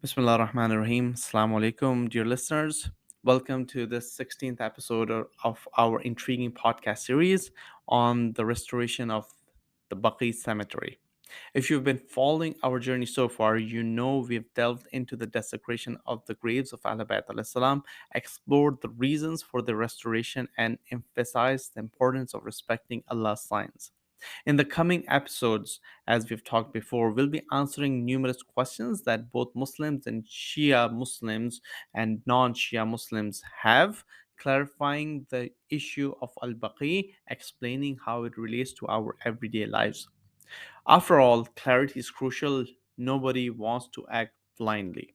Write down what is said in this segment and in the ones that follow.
Bismillah ar-Rahman ar-Rahim. Assalamu alaikum, dear listeners. Welcome to the 16th episode of our intriguing podcast series on the restoration of the Baqi cemetery. If you've been following our journey so far, you know we've delved into the desecration of the graves of Ahlul Bayt AS, explored the reasons for the restoration, and emphasized the importance of respecting Allah's signs. In the coming episodes, as we've talked before, we'll be answering numerous questions that both Muslims and Shia Muslims and non Shia Muslims have, clarifying the issue of Al-Baqee, explaining how it relates to our everyday lives. After all, clarity is crucial. Nobody wants to act blindly.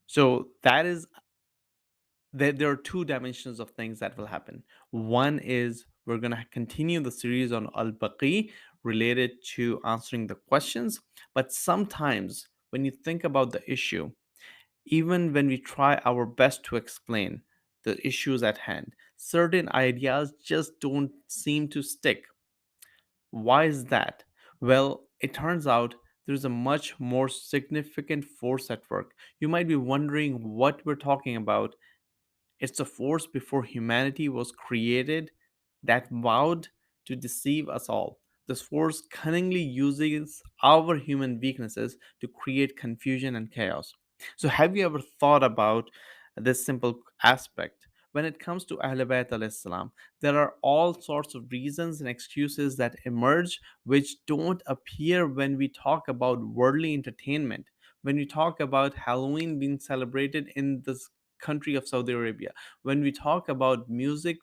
So there are two dimensions of things that will happen. One is we're going to continue the series on Al-Baqi related to answering the questions. But sometimes when you think about the issue, even when we try our best to explain the issues at hand, certain ideas just don't seem to stick. Why is that? Well, it turns out there's a much more significant force at work. You might be wondering what we're talking about. It's a force before humanity was created that vowed to deceive us all. This force cunningly uses our human weaknesses to create confusion and chaos. So, have you ever thought about this simple aspect? When it comes to Ahlul Bayt al-Islam, there are all sorts of reasons and excuses that emerge which don't appear when we talk about worldly entertainment. When we talk about Halloween being celebrated in this country of Saudi Arabia, when we talk about music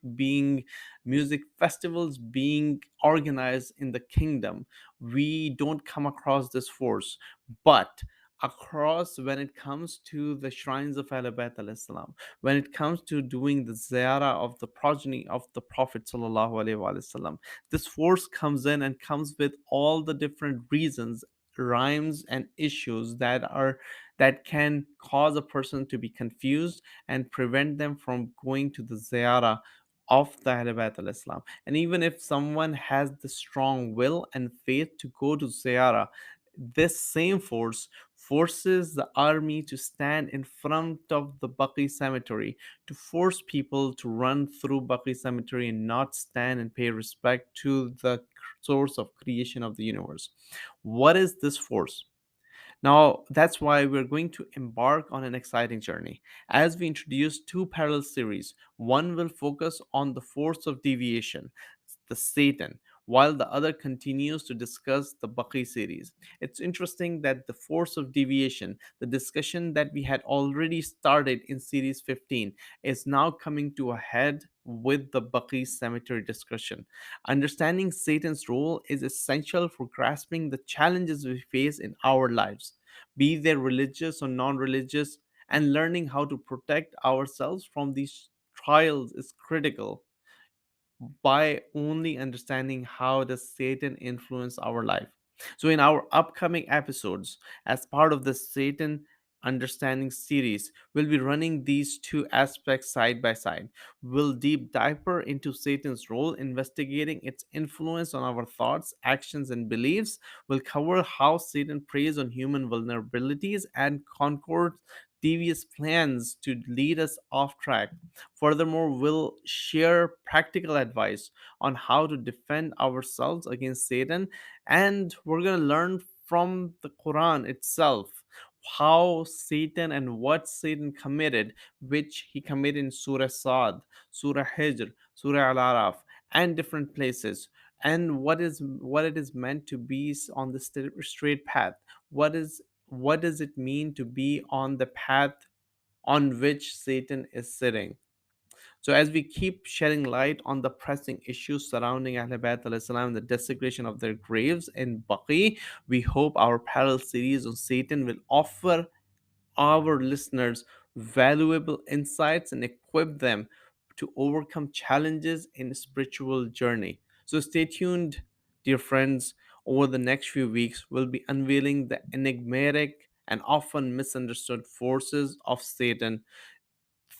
festivals being organized in the kingdom, we don't come across this force. But across when it comes to the shrines of Ahlul Bayt al-Islam, when it comes to doing the ziyarah of the progeny of the Prophet sallallahu alaihi wasallam, this force comes in and comes with all the different reasons, rhymes and issues that can cause a person to be confused and prevent them from going to the ziyarah of the Ahlul Bayt al-Islam. And even if someone has the strong will and faith to go to ziyarah, this same force forces the army to stand in front of the Baqi cemetery, to force people to run through Baqi cemetery and not stand and pay respect to the source of creation of the universe. What is this force? Now, that's why we're going to embark on an exciting journey. As we introduce two parallel series, one will focus on the force of deviation, the Satan, while the other continues to discuss the Baqi series. It's interesting that the force of deviation, the discussion that we had already started in series 15, is now coming to a head with the Baqi cemetery discussion. Understanding Satan's role is essential for grasping the challenges we face in our lives, be they religious or non religious, and learning how to protect ourselves from these trials is critical. By only understanding how does Satan influence our life. So in our upcoming episodes, as part of the Satan understanding series, we'll be running these two aspects side by side. We'll deep diver into Satan's role, investigating its influence on our thoughts, actions, and beliefs. We'll cover how Satan preys on human vulnerabilities and concords devious plans to lead us off track. Furthermore, we'll share practical advice on how to defend ourselves against Satan, and we're going to learn from the Quran itself how Satan and what Satan committed, which he committed in Surah Sad, Surah Hijr, Surah Al-Araf, and different places. And what it is meant to be on the straight path. What does it mean to be on the path on which Satan is sitting? So, as we keep shedding light on the pressing issues surrounding Ahlul Bayt al-Islam and the desecration of their graves in Baqi, we hope our parallel series on Satan will offer our listeners valuable insights and equip them to overcome challenges in spiritual journey. So stay tuned, dear friends. Over the next few weeks, we'll be unveiling the enigmatic and often misunderstood forces of Satan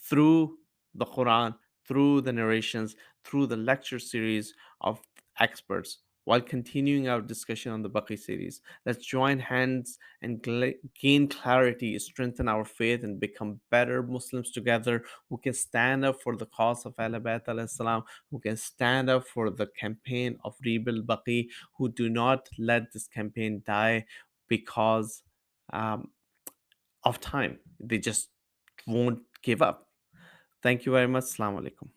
through the Quran, through the narrations, through the lecture series of experts. while continuing our discussion on the Baqi series. Let's join hands and gain clarity, strengthen our faith, and become better Muslims together who can stand up for the cause of Ahlul Bayt AS, who can stand up for the campaign of Rebuild Baqi, who do not let this campaign die because um, of time. They just won't give up. Thank you very much. Assalamu alaikum.